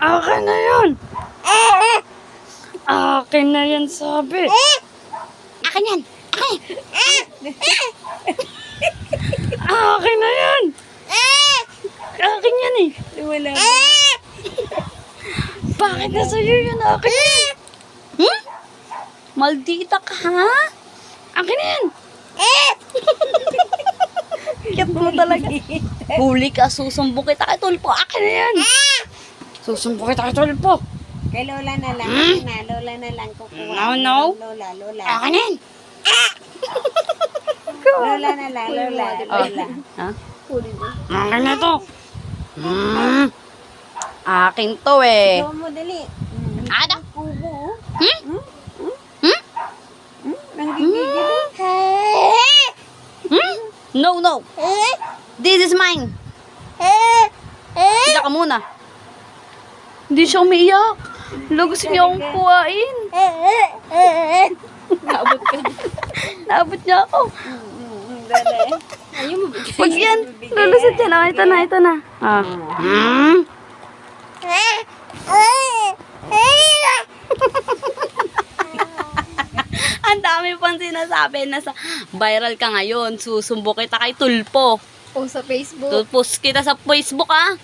Akin na yan. Akin na yan, sabi. Akin yan. Akin na yan. Akin yan eh. Wala. Bakit na sa'yo yun? Akin na yan. Hmm? Maldita ka, ha? Akin na yan. Kiyat mo talaga. Huli ka, susumbong kita kay Tulpo. Akin na yan. Susumbong kita kay Tulpo. Kay Lola na lang. Lola na lang kukuha. No. Lola. Akin na yan. Lola na lang. Lola. Ha? Akin na to. Akin to eh. Ikaw mo dali. Ada? Kubo. Hmm? No. This is mine. Sila ka muna. Hindi siya umiiyak. Gusto niya akong kuhain. Naabot niya ako. Ayaw mo bigay. Huwag yan. Lulusot yan. Oh, ito na. Ah. Ang dami pang sinasabi na sa viral ka ngayon. Susumbo kita kay Tulpo. O sa Facebook. Post kita sa Facebook, ah.